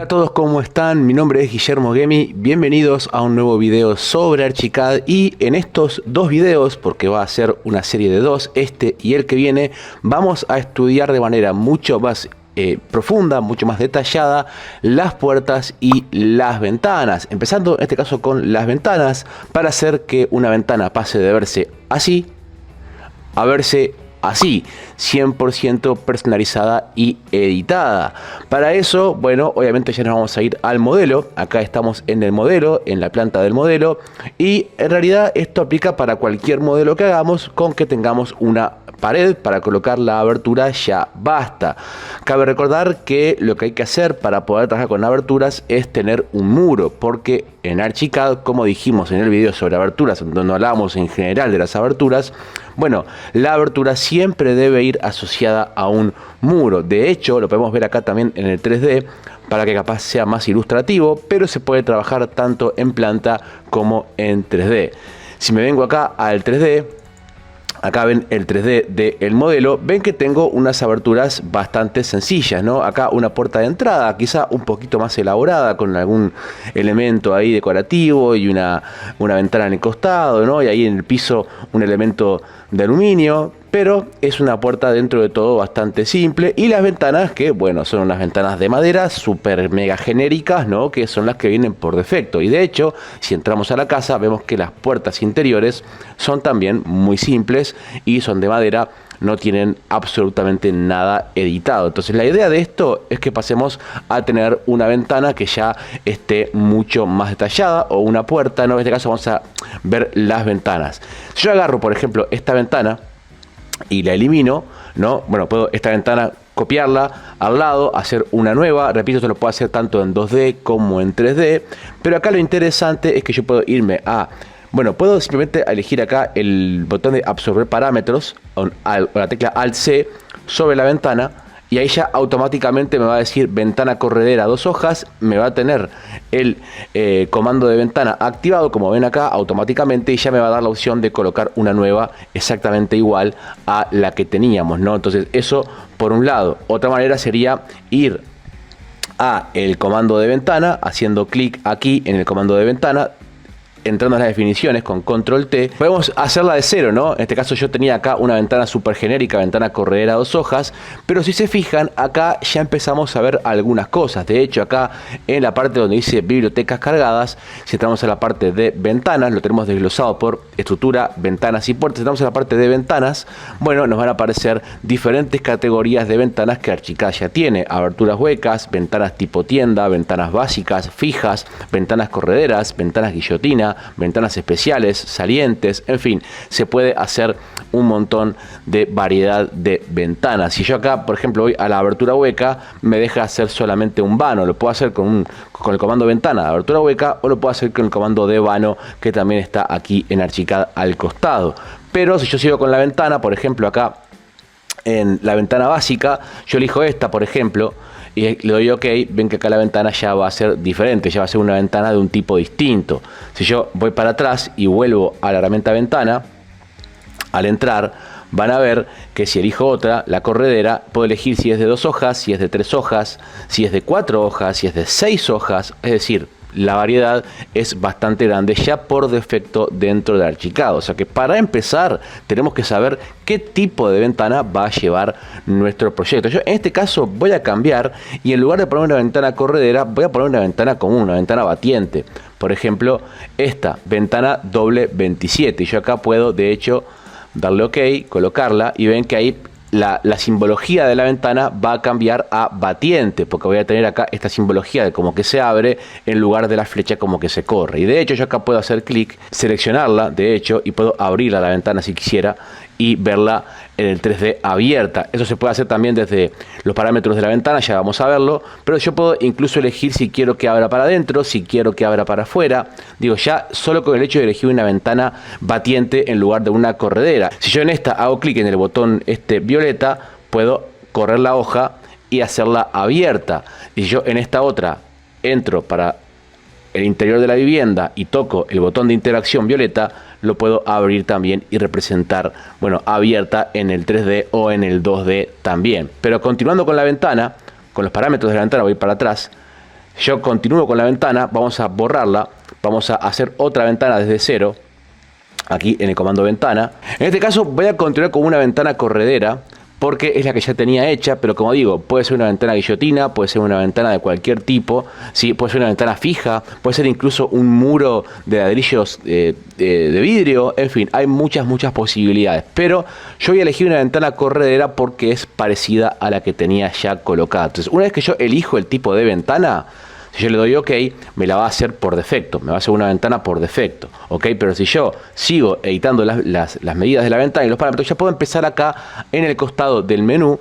Hola a todos, ¿cómo están? Mi nombre es Guillermo Gemi, bienvenidos a un nuevo video sobre Archicad. Y en estos dos videos, porque va a ser una serie de dos, este y el que viene, vamos a estudiar de manera mucho más profunda, mucho más detallada las puertas y las ventanas, empezando en este caso con las ventanas, para hacer que una ventana pase de verse así a verse así, 100% personalizada y editada. Para eso, bueno, obviamente ya nos vamos a ir al modelo. Acá estamos en el modelo, en la planta del modelo, y en realidad esto aplica para cualquier modelo que hagamos. Con que tengamos una pared para colocar la abertura ya basta. Cabe recordar que lo que hay que hacer para poder trabajar con aberturas es tener un muro, porque en Archicad, como dijimos en el video sobre aberturas, donde hablamos en general de las aberturas, bueno, la abertura siempre debe ir asociada a un muro. De hecho, lo podemos ver acá también en el 3D para que capaz sea más ilustrativo, pero se puede trabajar tanto en planta como en 3D. Si me vengo acá al 3D, acá ven el 3D del modelo, ven que tengo unas aberturas bastante sencillas, ¿no? Acá una puerta de entrada, quizá un poquito más elaborada, con algún elemento ahí decorativo y una ventana en el costado, ¿no? Y ahí en el piso un elemento de aluminio, pero es una puerta dentro de todo bastante simple. Y las ventanas, que bueno, son unas ventanas de madera súper mega genéricas, ¿no? Que son las que vienen por defecto. Y de hecho, si entramos a la casa, vemos que las puertas interiores son también muy simples y son de madera, no tienen absolutamente nada editado. Entonces la idea de esto es que pasemos a tener una ventana que ya esté mucho más detallada, o una puerta, ¿no? En este caso vamos a ver las ventanas. Si yo agarro, por ejemplo, esta ventana y la elimino, ¿no? Bueno, puedo esta ventana copiarla al lado, hacer una nueva. Repito, esto lo puedo hacer tanto en 2D como en 3D, pero acá lo interesante es que yo puedo irme a... Bueno, puedo simplemente elegir acá el botón de absorber parámetros, o la tecla Alt-C sobre la ventana, y ahí ya automáticamente me va a decir ventana corredera 2 hojas, me va a tener el comando de ventana activado, como ven acá, automáticamente, y ya me va a dar la opción de colocar una nueva exactamente igual a la que teníamos, ¿no? Entonces eso por un lado. Otra manera sería ir a el comando de ventana, haciendo clic aquí en el comando de ventana, entrando en las definiciones con control T, podemos hacerla de cero, ¿no? En este caso yo tenía acá una ventana súper genérica, ventana corredera 2 hojas, pero si se fijan, acá ya empezamos a ver algunas cosas. De hecho, acá en la parte donde dice bibliotecas cargadas, si entramos a la parte de ventanas, lo tenemos desglosado por estructura, ventanas y puertas. Si entramos a la parte de ventanas, bueno, nos van a aparecer diferentes categorías de ventanas que Archicad ya tiene: aberturas huecas, ventanas tipo tienda, ventanas básicas, fijas, ventanas correderas, ventanas guillotina, ventanas especiales, salientes, en fin, se puede hacer un montón de variedad de ventanas. Si yo acá, por ejemplo, voy a la abertura hueca, me deja hacer solamente un vano. Lo puedo hacer con el comando ventana de abertura hueca, o lo puedo hacer con el comando de vano, que también está aquí en Archicad al costado. Pero si yo sigo con la ventana, por ejemplo, acá en la ventana básica, yo elijo esta, por ejemplo, y le doy OK, ven que acá la ventana ya va a ser diferente, ya va a ser una ventana de un tipo distinto. Si yo voy para atrás y vuelvo a la herramienta ventana, al entrar van a ver que si elijo otra, la corredera, puedo elegir si es de 2 hojas, si es de 3 hojas, si es de 4 hojas, si es de 6 hojas, es decir, la variedad es bastante grande ya por defecto dentro de Archicad. O sea que para empezar tenemos que saber qué tipo de ventana va a llevar nuestro proyecto. Yo en este caso voy a cambiar, y en lugar de poner una ventana corredera, voy a poner una ventana común, una ventana batiente. Por ejemplo, esta ventana doble 27. Y yo acá puedo, de hecho, darle OK, colocarla, y ven que ahí la simbología de la ventana va a cambiar a batiente, porque voy a tener acá esta simbología de como que se abre en lugar de la flecha como que se corre. Y de hecho yo acá puedo hacer clic, seleccionarla, de hecho, y puedo abrirla la ventana si quisiera y verla en el 3D abierta. Eso se puede hacer también desde los parámetros de la ventana, ya vamos a verlo, pero yo puedo incluso elegir si quiero que abra para adentro, si quiero que abra para afuera. Digo, ya solo con el hecho de elegir una ventana batiente en lugar de una corredera. Si yo en esta hago clic en el botón violeta, puedo correr la hoja y hacerla abierta. Y yo en esta otra entro para el interior de la vivienda y toco el botón de interacción violeta, lo puedo abrir también y representar, bueno, abierta en el 3D o en el 2D también. Pero continuando con la ventana, con los parámetros de la ventana, voy para atrás. Yo continúo con la ventana, vamos a borrarla, vamos a hacer otra ventana desde cero, aquí en el comando ventana. En este caso voy a continuar con una ventana corredera, porque es la que ya tenía hecha, pero como digo, puede ser una ventana guillotina, puede ser una ventana de cualquier tipo, ¿sí? Puede ser una ventana fija, puede ser incluso un muro de ladrillos de vidrio, en fin, hay muchas posibilidades. Pero yo voy a elegir una ventana corredera porque es parecida a la que tenía ya colocada. Entonces, una vez que yo elijo el tipo de ventana, si yo le doy OK, me la va a hacer por defecto, me va a hacer una ventana por defecto, ¿ok? Pero si yo sigo editando las medidas de la ventana y los parámetros, ya puedo empezar acá en el costado del menú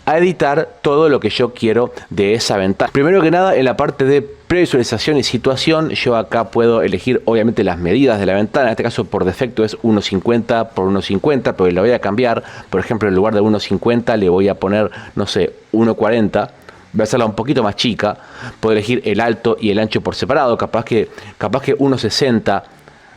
a editar todo lo que yo quiero de esa ventana. Primero que nada, en la parte de previsualización y situación, yo acá puedo elegir obviamente las medidas de la ventana. En este caso por defecto es 1.50 por 1.50, pero la voy a cambiar. Por ejemplo, en lugar de 1.50 le voy a poner, no sé, 1.40. Voy a hacerla un poquito más chica, puedo elegir el alto y el ancho por separado, capaz que 1.60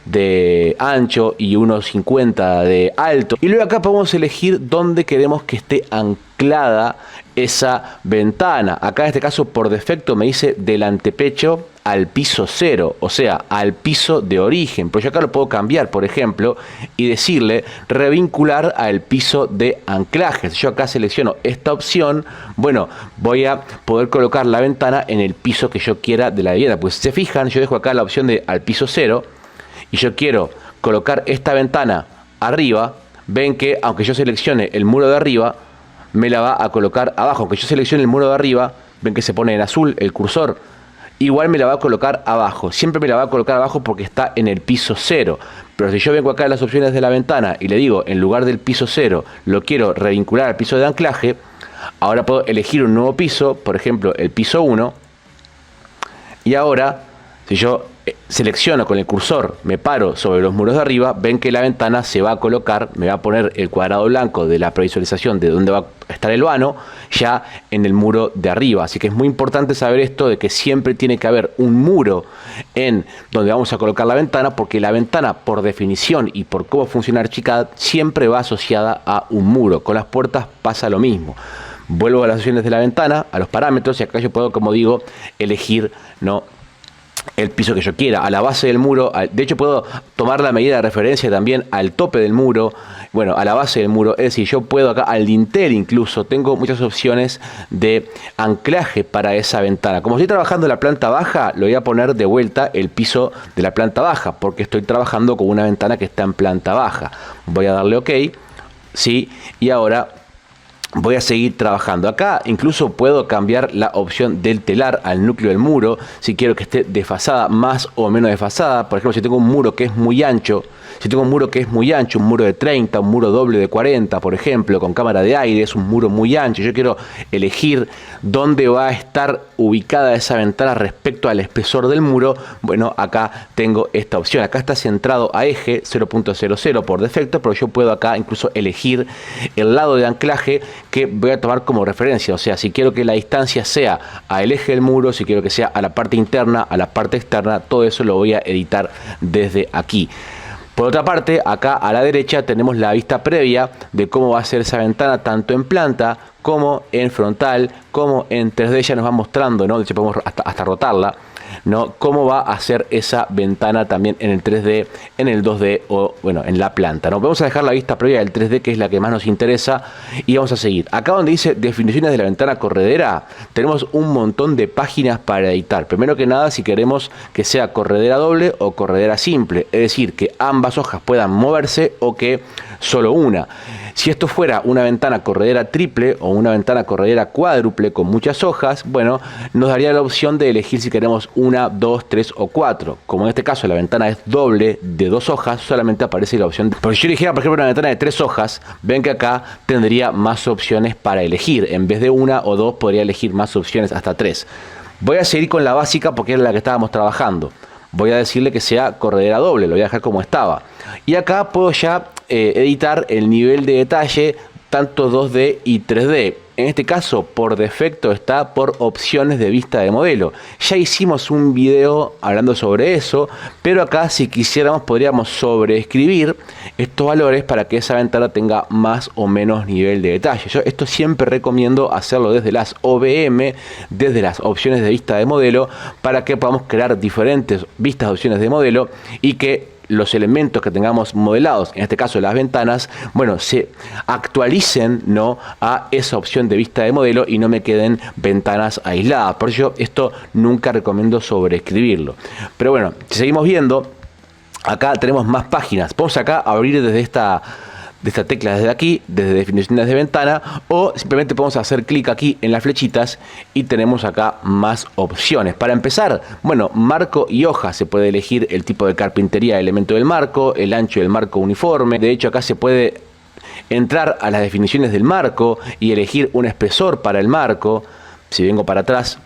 de ancho y 1.50 de alto. Y luego acá podemos elegir dónde queremos que esté anclada esa ventana. Acá en este caso por defecto me dice del antepecho al piso 0, o sea, al piso de origen. Pero yo acá lo puedo cambiar, por ejemplo, y decirle revincular al piso de anclaje. Si yo acá selecciono esta opción, bueno, voy a poder colocar la ventana en el piso que yo quiera de la vivienda. Pues si se fijan, yo dejo acá la opción de al piso 0 y yo quiero colocar esta ventana arriba. Ven que aunque yo seleccione el muro de arriba, me la va a colocar abajo. Aunque yo seleccione el muro de arriba, ven que se pone en azul el cursor, igual me la va a colocar abajo. Siempre me la va a colocar abajo porque está en el piso 0. Pero si yo vengo acá en las opciones de la ventana y le digo, en lugar del piso 0, lo quiero revincular al piso de anclaje, ahora puedo elegir un nuevo piso, por ejemplo, el piso 1. Y ahora, si yo selecciono con el cursor, me paro sobre los muros de arriba, ven que la ventana se va a colocar, me va a poner el cuadrado blanco de la previsualización de dónde va a estar el vano, ya en el muro de arriba. Así que es muy importante saber esto de que siempre tiene que haber un muro en donde vamos a colocar la ventana, porque la ventana por definición y por cómo funciona Archicad siempre va asociada a un muro. Con las puertas pasa lo mismo. Vuelvo a las opciones de la ventana, a los parámetros, y acá yo puedo, como digo, elegir, ¿no?, el piso que yo quiera, a la base del muro. De hecho puedo tomar la medida de referencia también al tope del muro, bueno, a la base del muro. Es decir, yo puedo acá al dintel incluso, tengo muchas opciones de anclaje para esa ventana. Como estoy trabajando en la planta baja, le voy a poner de vuelta el piso de la planta baja, porque estoy trabajando con una ventana que está en planta baja. Voy a darle OK, sí, y ahora voy a seguir trabajando. Acá incluso puedo cambiar la opción del telar al núcleo del muro, si quiero que esté desfasada, más o menos desfasada. Por ejemplo, si tengo un muro que es muy ancho, un muro de 30, un muro doble de 40, por ejemplo, con cámara de aire, es un muro muy ancho. Yo quiero elegir dónde va a estar ubicada esa ventana respecto al espesor del muro. Bueno, acá tengo esta opción. Acá está centrado a eje 0.00 por defecto, pero yo puedo acá incluso elegir el lado de anclaje que voy a tomar como referencia. O sea, si quiero que la distancia sea al eje del muro, si quiero que sea a la parte interna, a la parte externa, todo eso lo voy a editar desde aquí. Por otra parte, acá a la derecha tenemos la vista previa de cómo va a ser esa ventana, tanto en planta como en frontal, como en 3D ya nos va mostrando, ¿no? De hecho podemos hasta rotarla, ¿no?, cómo va a ser esa ventana también en el 3D, en el 2D o, bueno, en la planta, ¿no? Vamos a dejar la vista previa del 3D, que es la que más nos interesa, y vamos a seguir. Acá donde dice definiciones de la ventana corredera, tenemos un montón de páginas para editar. Primero que nada, si queremos que sea corredera doble o corredera simple, es decir, que ambas hojas puedan moverse o que solo una. Si esto fuera una ventana corredera triple o una ventana corredera cuádruple con muchas hojas, bueno, nos daría la opción de elegir si queremos 1, 2, 3 o 4. Como en este caso la ventana es doble de 2 hojas, solamente aparece la opción de... Pero si yo eligiera, por ejemplo, una ventana de 3 hojas, ven que acá tendría más opciones para elegir. En vez de 1 o 2 podría elegir más opciones, hasta 3. Voy a seguir con la básica porque era la que estábamos trabajando. Voy a decirle que sea corredera doble, lo voy a dejar como estaba. Y acá puedo ya editar el nivel de detalle, tanto 2D y 3D. en este caso por defecto está por opciones de vista de modelo. Ya hicimos un video hablando sobre eso, pero acá si quisiéramos podríamos sobreescribir estos valores para que esa ventana tenga más o menos nivel de detalle. Yo esto siempre recomiendo hacerlo desde las OBM, desde las opciones de vista de modelo, para que podamos crear diferentes vistas de opciones de modelo y que los elementos que tengamos modelados, en este caso las ventanas, bueno, se actualicen, ¿no?, a esa opción de vista de modelo y no me queden ventanas aisladas. Por ello, esto nunca recomiendo sobreescribirlo. Pero bueno, si seguimos viendo, acá tenemos más páginas. Vamos acá a abrir desde esta tecla desde aquí, desde definiciones de ventana, o simplemente podemos hacer clic aquí en las flechitas y tenemos acá más opciones. Para empezar, bueno, marco y hoja, se puede elegir el tipo de carpintería, elemento del marco, el ancho del marco uniforme. De hecho, acá se puede entrar a las definiciones del marco y elegir un espesor para el marco. Si vengo para atrás,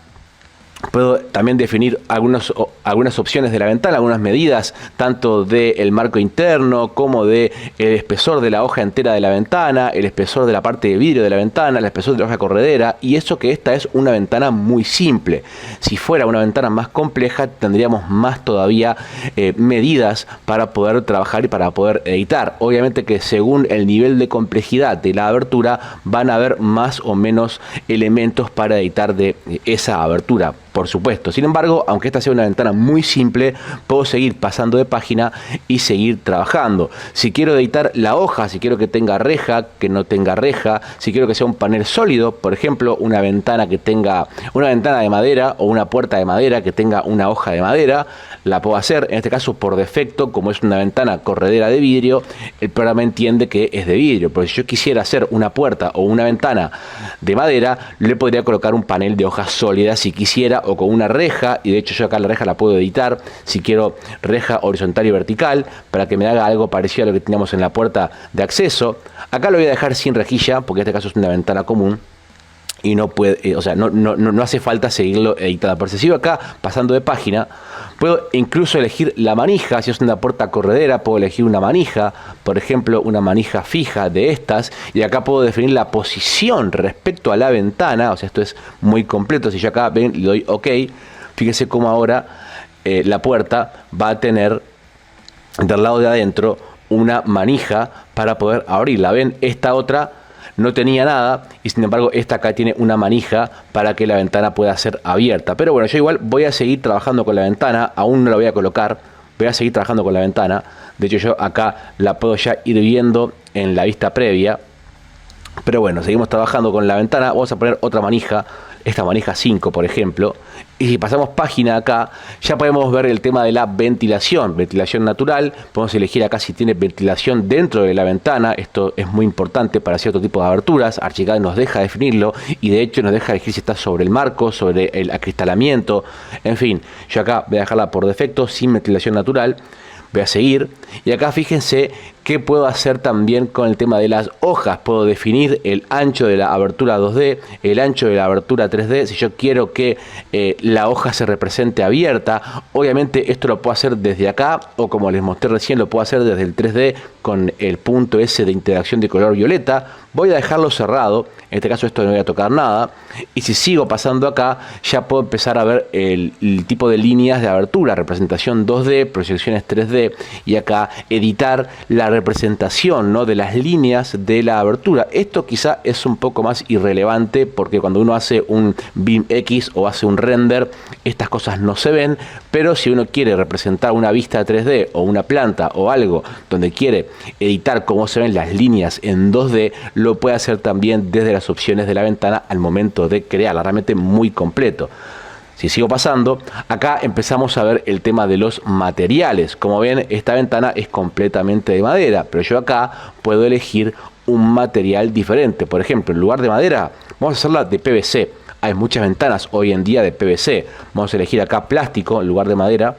puedo también definir algunas opciones de la ventana, algunas medidas, tanto del marco interno como del espesor de la hoja entera de la ventana, el espesor de la parte de vidrio de la ventana, el espesor de la hoja corredera, y eso que esta es una ventana muy simple. Si fuera una ventana más compleja, tendríamos más todavía medidas para poder trabajar y para poder editar. Obviamente que según el nivel de complejidad de la abertura, van a haber más o menos elementos para editar de esa abertura, por supuesto. Sin embargo, aunque esta sea una ventana muy simple, puedo seguir pasando de página y seguir trabajando. Si quiero editar la hoja, si quiero que tenga reja, que no tenga reja, si quiero que sea un panel sólido, por ejemplo, una ventana que tenga una ventana de madera o una puerta de madera que tenga una hoja de madera, la puedo hacer. En este caso, por defecto, como es una ventana corredera de vidrio, el programa entiende que es de vidrio. Pero si yo quisiera hacer una puerta o una ventana de madera, le podría colocar un panel de hojas sólidas si quisiera, o con una reja, y de hecho yo acá la reja la puedo editar si quiero reja horizontal y vertical para que me haga algo parecido a lo que teníamos en la puerta de acceso. Acá lo voy a dejar sin rejilla porque en este caso es una ventana común y no puede, o sea, no hace falta seguirlo editando. Por si sigo acá pasando de página, puedo incluso elegir la manija. Si es una puerta corredera, puedo elegir una manija, por ejemplo, una manija fija de estas, y acá puedo definir la posición respecto a la ventana. O sea, esto es muy completo. Si yo acá ven, le doy OK, fíjense cómo ahora la puerta va a tener del lado de adentro una manija para poder abrirla. Ven, esta otra no tenía nada y sin embargo esta acá tiene una manija para que la ventana pueda ser abierta. Pero bueno, yo igual voy a seguir trabajando con la ventana, aún no la voy a colocar, voy a seguir trabajando con la ventana. De hecho yo acá la puedo ya ir viendo en la vista previa. Pero bueno, seguimos trabajando con la ventana. Vamos a poner otra manija, esta manija 5 por ejemplo. Y si pasamos página acá, ya podemos ver el tema de la ventilación natural. Podemos elegir acá si tiene ventilación dentro de la ventana. Esto es muy importante para cierto tipo de aberturas. Archicad nos deja definirlo y de hecho nos deja elegir si está sobre el marco, sobre el acristalamiento. En fin, yo acá voy a dejarla por defecto sin ventilación natural. Voy a seguir y acá fíjense qué puedo hacer también con el tema de las hojas. Puedo definir el ancho de la abertura 2D, el ancho de la abertura 3D. Si yo quiero que la hoja se represente abierta, obviamente esto lo puedo hacer desde acá, o como les mostré recién, lo puedo hacer desde el 3D con el punto S de interacción de color violeta. Voy a dejarlo cerrado, en este caso esto no voy a tocar nada, y si sigo pasando acá ya puedo empezar a ver el tipo de líneas de abertura, representación 2D, proyecciones 3D, y acá editar la representación, ¿no?, de las líneas de la abertura. Esto quizá es un poco más irrelevante porque cuando uno hace un BIM-X o hace un render, estas cosas no se ven, pero si uno quiere representar una vista 3D o una planta o algo donde quiere editar cómo se ven las líneas en 2D, lo puede hacer también desde las opciones de la ventana al momento de crearla. Realmente muy completo. Si sigo pasando, acá empezamos a ver el tema de los materiales. Como ven, esta ventana es completamente de madera, pero yo acá puedo elegir un material diferente. Por ejemplo, en lugar de madera, vamos a hacerla de PVC. Hay muchas ventanas hoy en día de PVC. Vamos a elegir acá plástico en lugar de madera.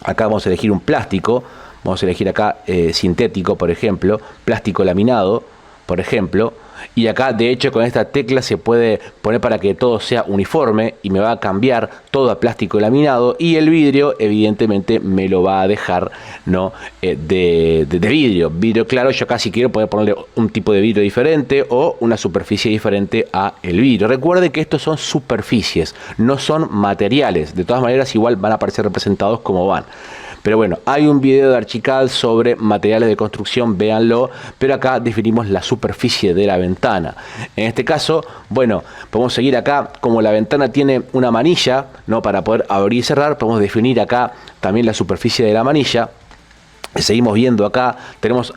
Acá vamos a elegir un plástico. Vamos a elegir acá sintético, por ejemplo, plástico laminado. por ejemplo. Y acá de hecho con esta tecla se puede poner para que todo sea uniforme y me va a cambiar todo a plástico laminado, y el vidrio evidentemente me lo va a dejar, ¿no? de vidrio claro. Yo acá si quiero poder ponerle un tipo de vidrio diferente o una superficie diferente a el vidrio. Recuerde que estos son superficies, no son materiales. De todas maneras igual van a aparecer representados como van. Pero bueno, hay un video de Archicad sobre materiales de construcción, véanlo, pero acá definimos la superficie de la ventana. En este caso, bueno, podemos seguir acá, como la ventana tiene una manilla, ¿no? Para poder abrir y cerrar, podemos definir acá también la superficie de la manilla. Seguimos viendo acá, tenemos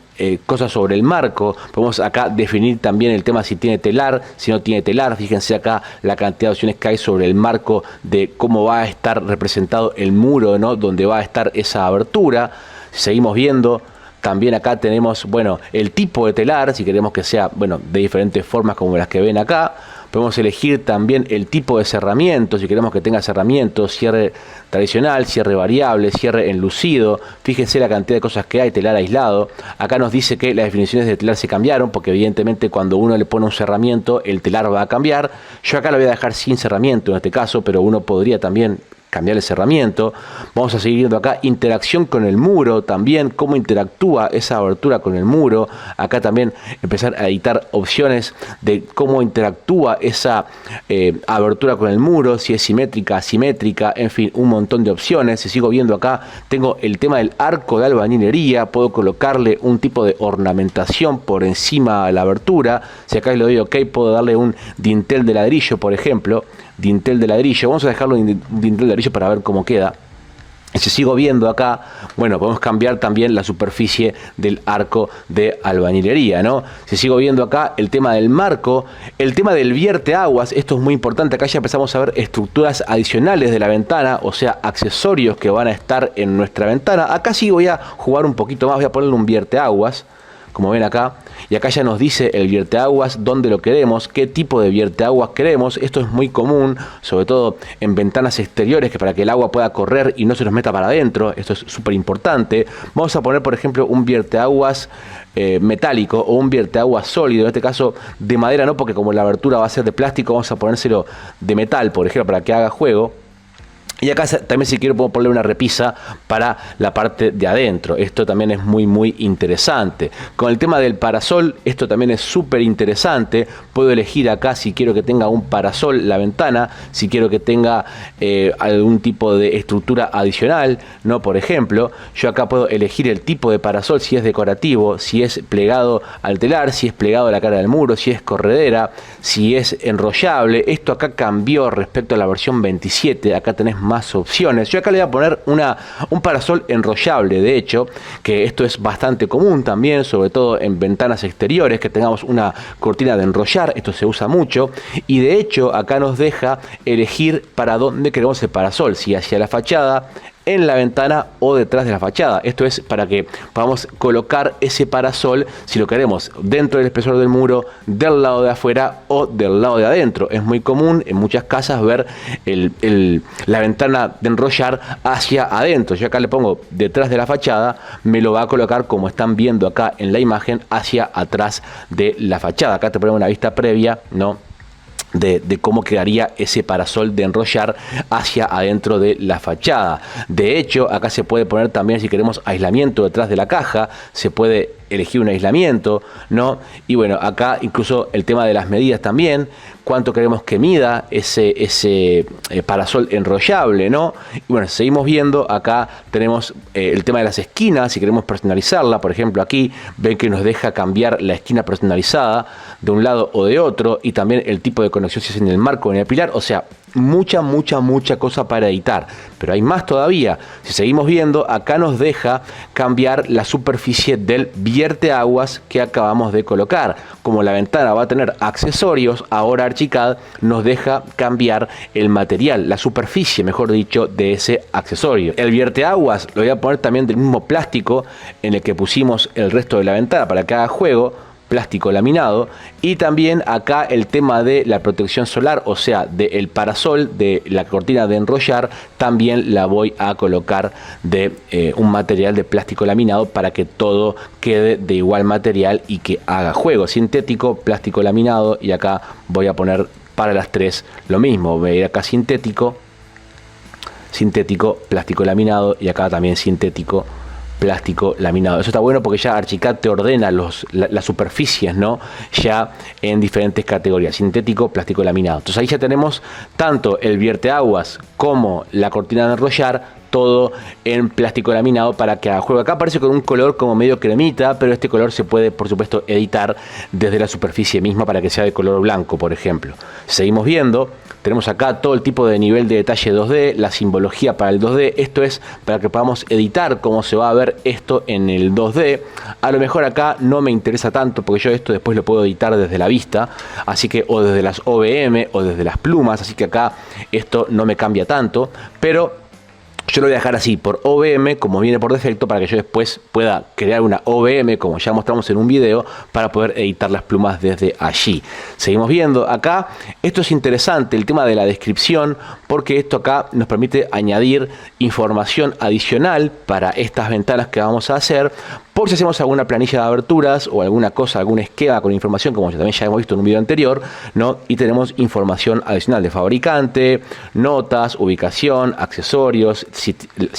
cosas sobre el marco, podemos acá definir también el tema si tiene telar, si no tiene telar. Fíjense acá la cantidad de opciones que hay sobre el marco de cómo va a estar representado el muro, ¿no? Donde va a estar esa abertura. Seguimos viendo. También acá tenemos, bueno, el tipo de telar, si queremos que sea, bueno, de diferentes formas como las que ven acá. Podemos elegir también el tipo de cerramiento, si queremos que tenga cerramiento, cierre tradicional, cierre variable, cierre enlucido. Fíjense la cantidad de cosas que hay, telar aislado. Acá nos dice que las definiciones de telar se cambiaron, porque evidentemente cuando uno le pone un cerramiento, el telar va a cambiar. Yo acá lo voy a dejar sin cerramiento en este caso, pero uno podría también cambiar el cerramiento. Vamos a seguir viendo acá interacción con el muro, también cómo interactúa esa abertura con el muro. Acá también empezar a editar opciones de cómo interactúa esa abertura con el muro, si es simétrica, asimétrica, en fin, un montón de opciones. Si sigo viendo acá, tengo el tema del arco de albañilería, puedo colocarle un tipo de ornamentación por encima de la abertura. Si acá le doy OK, puedo darle un dintel de ladrillo, por ejemplo. Dintel de ladrillo, vamos a dejarlo en dintel de ladrillo para ver cómo queda. Si sigo viendo acá, bueno, podemos cambiar también la superficie del arco de albañilería, ¿no? Si sigo viendo acá el tema del marco, el tema del vierteaguas, esto es muy importante. Acá ya empezamos a ver estructuras adicionales de la ventana, o sea, accesorios que van a estar en nuestra ventana. Acá sí voy a jugar un poquito más, voy a ponerle un vierteaguas, como ven acá, y acá ya nos dice el vierteaguas, dónde lo queremos, qué tipo de vierteaguas queremos. Esto es muy común, sobre todo en ventanas exteriores, que para que el agua pueda correr y no se nos meta para adentro, esto es súper importante. Vamos a poner, por ejemplo, un vierteaguas metálico o un vierteaguas sólido, en este caso de madera no, porque como la abertura va a ser de plástico, vamos a ponérselo de metal, por ejemplo, para que haga juego. Y acá también, si quiero, puedo ponerle una repisa para la parte de adentro. Esto también es muy interesante. Con el tema del parasol, esto también es súper interesante. Puedo elegir acá si quiero que tenga un parasol la ventana, si quiero que tenga algún tipo de estructura adicional, ¿no? Por ejemplo, yo acá puedo elegir el tipo de parasol, si es decorativo, si es plegado al telar, si es plegado a la cara del muro, si es corredera, si es enrollable. Esto acá cambió respecto a la versión 27. Acá tenés más opciones. Yo acá le voy a poner un parasol enrollable, de hecho, que esto es bastante común también, sobre todo en ventanas exteriores, que tengamos una cortina de enrollar. Esto se usa mucho, y de hecho acá nos deja elegir para dónde queremos el parasol, si hacia la fachada, en la ventana o detrás de la fachada. Esto es para que podamos colocar ese parasol si lo queremos dentro del espesor del muro, del lado de afuera o del lado de adentro. Es muy común en muchas casas ver la ventana de enrollar hacia adentro. Yo acá le pongo detrás de la fachada, me lo va a colocar, como están viendo acá en la imagen, hacia atrás de la fachada. Acá te ponemos una vista previa, ¿no?, de cómo quedaría ese parasol de enrollar hacia adentro de la fachada. De hecho, acá se puede poner también, si queremos aislamiento detrás de la caja, se puede elegir un aislamiento, ¿no? Y bueno, acá incluso el tema de las medidas también, cuánto queremos que mida ese parasol enrollable, ¿no? Y bueno, seguimos viendo, acá tenemos el tema de las esquinas, si queremos personalizarla. Por ejemplo, aquí ven que nos deja cambiar la esquina personalizada de un lado o de otro, y también el tipo de conexión, si es en el marco o en el pilar. O sea, mucha cosa para editar, pero hay más todavía. Si seguimos viendo, acá nos deja cambiar la superficie del vierteaguas que acabamos de colocar. Como la ventana va a tener accesorios, ahora Archicad nos deja cambiar el material, la superficie, mejor dicho, de ese accesorio. El vierteaguas lo voy a poner también del mismo plástico en el que pusimos el resto de la ventana para que haga juego, plástico laminado. Y también acá el tema de la protección solar, o sea, del parasol, de la cortina de enrollar, también la voy a colocar de un material de plástico laminado para que todo quede de igual material y que haga juego. Sintético, plástico laminado, y acá voy a poner para las tres lo mismo. Voy a ir acá sintético, plástico laminado, y acá también sintético, plástico laminado. Eso está bueno porque ya Archicad te ordena las superficies, ¿no? Ya en diferentes categorías: sintético, plástico laminado. Entonces ahí ya tenemos tanto el vierteaguas como la cortina de enrollar, todo en plástico laminado para que haga juego. Acá aparece con un color como medio cremita, pero este color se puede, por supuesto, editar desde la superficie misma para que sea de color blanco, por ejemplo. Seguimos viendo. Tenemos acá todo el tipo de nivel de detalle 2D, la simbología para el 2D. Esto es para que podamos editar cómo se va a ver esto en el 2D. A lo mejor acá no me interesa tanto porque yo esto después lo puedo editar desde la vista, así que o desde las OBM o desde las plumas, así que acá esto no me cambia tanto, pero yo lo voy a dejar así, por OBM, como viene por defecto, para que yo después pueda crear una OBM, como ya mostramos en un video, para poder editar las plumas desde allí. Seguimos viendo acá. Esto es interesante, el tema de la descripción, porque esto acá nos permite añadir información adicional para estas ventanas que vamos a hacer, por si hacemos alguna planilla de aberturas o alguna cosa, algún esquema con información, como también ya hemos visto en un video anterior, ¿no? Y tenemos información adicional de fabricante, notas, ubicación, accesorios, si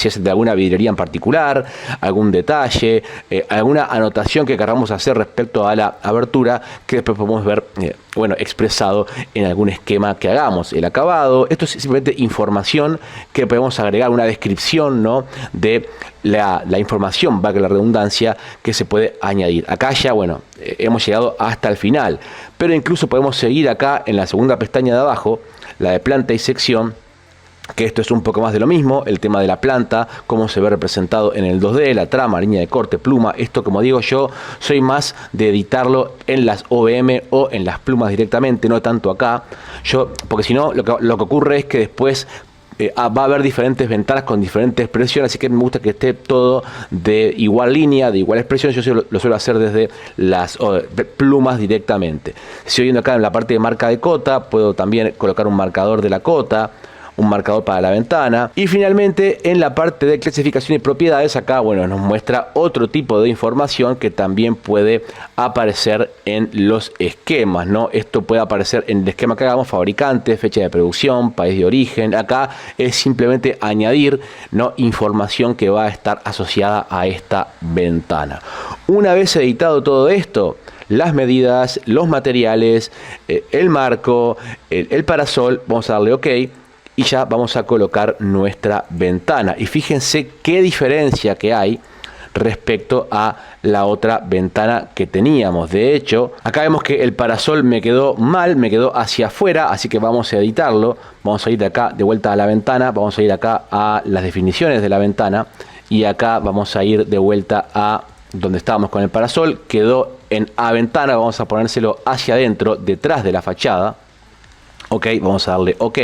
es de alguna vidriería en particular, algún detalle, alguna anotación que queramos hacer respecto a la abertura, que después podemos ver bueno, expresado en algún esquema que hagamos. El acabado, esto es simplemente información que podemos agregar, una descripción, ¿no? De la información, valga la redundancia, que se puede añadir. Acá ya, bueno, hemos llegado hasta el final, pero incluso podemos seguir acá en la segunda pestaña de abajo, la de planta y sección, que esto es un poco más de lo mismo, el tema de la planta, cómo se ve representado en el 2D, la trama, línea de corte, pluma. Esto, como digo, yo soy más de editarlo en las OBM o en las plumas directamente, no tanto acá. Porque si no, lo que ocurre es que después va a haber diferentes ventanas con diferentes expresiones, así que me gusta que esté todo de igual línea, de igual expresión. Yo lo suelo hacer desde las plumas directamente. Si estoy viendo acá en la parte de marca de cota, puedo también colocar un marcador de la cota, un marcador para la ventana. Y finalmente en la parte de clasificación y propiedades, acá bueno, nos muestra otro tipo de información que también puede aparecer en los esquemas, ¿no? Esto puede aparecer en el esquema que hagamos: fabricante, fecha de producción, país de origen. Acá es simplemente añadir, ¿no?, información que va a estar asociada a esta ventana. Una vez editado todo esto, las medidas, los materiales, el marco, el parasol, vamos a darle OK. Y ya vamos a colocar nuestra ventana. Y fíjense qué diferencia que hay respecto a la otra ventana que teníamos. De hecho, acá vemos que el parasol me quedó mal, me quedó hacia afuera, así que vamos a editarlo. Vamos a ir de acá de vuelta a la ventana, vamos a ir acá a las definiciones de la ventana, y acá vamos a ir de vuelta a donde estábamos con el parasol. Quedó en A ventana, vamos a ponérselo hacia adentro, detrás de la fachada. OK, vamos a darle OK.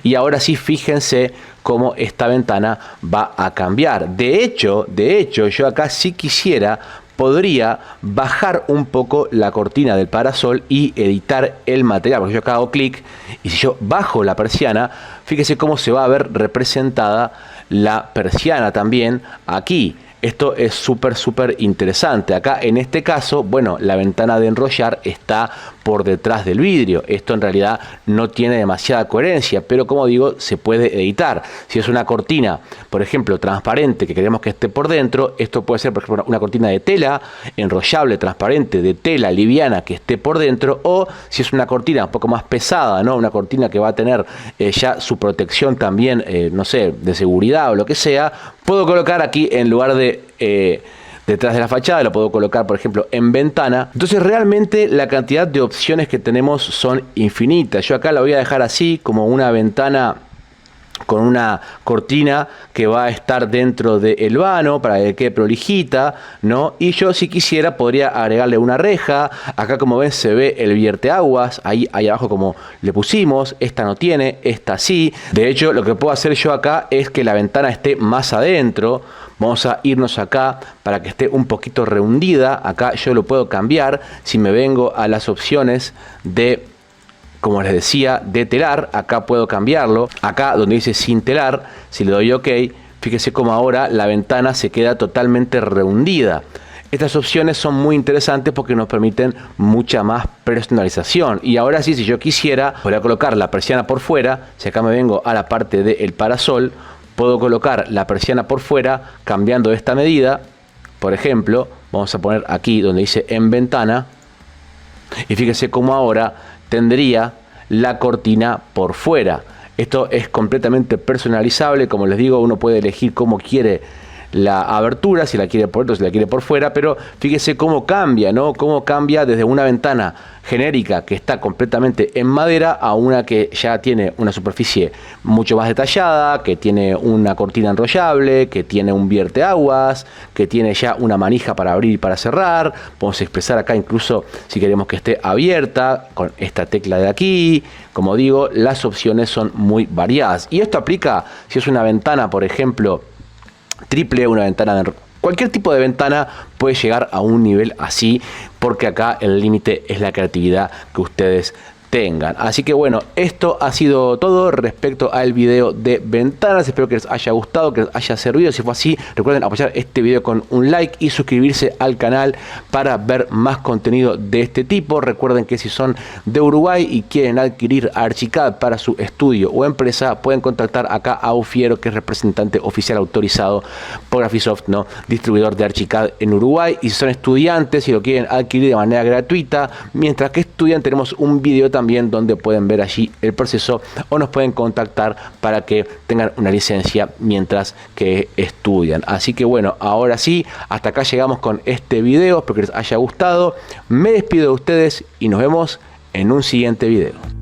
Y ahora sí, fíjense cómo esta ventana va a cambiar. De hecho, yo acá, si quisiera, podría bajar un poco la cortina del parasol y editar el material. Porque yo acá hago clic, y si yo bajo la persiana, fíjense cómo se va a ver representada la persiana también aquí. Esto es súper interesante. Acá en este caso, bueno, la ventana de enrollar está por detrás del vidrio. Esto en realidad no tiene demasiada coherencia, pero como digo, se puede editar. Si es una cortina, por ejemplo, transparente, que queremos que esté por dentro, esto puede ser, por ejemplo, una cortina de tela enrollable, transparente, de tela liviana, que esté por dentro. O si es una cortina un poco más pesada, ¿no?, una cortina que va a tener ya su protección también, no sé, de seguridad o lo que sea, puedo colocar aquí, en lugar de detrás de la fachada, lo puedo colocar, por ejemplo, en ventana. Entonces realmente la cantidad de opciones que tenemos son infinitas. Yo acá la voy a dejar así, como una ventana con una cortina que va a estar dentro del vano para que quede prolijita, ¿no? Y yo, si quisiera, podría agregarle una reja. Acá, como ven, se ve el vierteaguas, ahí abajo como le pusimos. Esta no tiene, esta sí. De hecho, lo que puedo hacer yo acá es que la ventana esté más adentro. Vamos a irnos acá para que esté un poquito rehundida. Acá yo lo puedo cambiar. Si me vengo a las opciones de, como les decía, de telar, acá puedo cambiarlo. Acá donde dice sin telar, si le doy OK, fíjese cómo ahora la ventana se queda totalmente rehundida. Estas opciones son muy interesantes porque nos permiten mucha más personalización. Y ahora sí, si yo quisiera, podría colocar la persiana por fuera. Si acá me vengo a la parte del parasol, puedo colocar la persiana por fuera cambiando esta medida. Por ejemplo, vamos a poner aquí donde dice en ventana. Y fíjese cómo ahora tendría la cortina por fuera. Esto es completamente personalizable. Como les digo, uno puede elegir cómo quiere la abertura, si la quiere por dentro, si la quiere por fuera, pero fíjese cómo cambia, ¿no? Cómo cambia desde una ventana genérica que está completamente en madera a una que ya tiene una superficie mucho más detallada, que tiene una cortina enrollable, que tiene un vierteaguas, que tiene ya una manija para abrir y para cerrar. Podemos expresar acá incluso si queremos que esté abierta con esta tecla de aquí. Como digo, las opciones son muy variadas. Y esto aplica si es una ventana, por ejemplo, triple, una ventana de cualquier tipo de ventana puede llegar a un nivel así, porque acá el límite es la creatividad que ustedes tengan. Así que bueno, esto ha sido todo respecto al video de ventanas. Espero que les haya gustado, que les haya servido. Si fue así, recuerden apoyar este video con un like y suscribirse al canal para ver más contenido de este tipo. Recuerden que si son de Uruguay y quieren adquirir Archicad para su estudio o empresa, pueden contactar acá a Ufiero, que es representante oficial autorizado por Graphisoft, ¿no? Distribuidor de Archicad en Uruguay. Y si son estudiantes y lo quieren adquirir de manera gratuita, mientras que estudian, tenemos un video también donde pueden ver allí el proceso, o nos pueden contactar para que tengan una licencia mientras que estudian. Así que bueno, ahora sí, hasta acá llegamos con este video. Espero que les haya gustado. Me despido de ustedes y nos vemos en un siguiente video.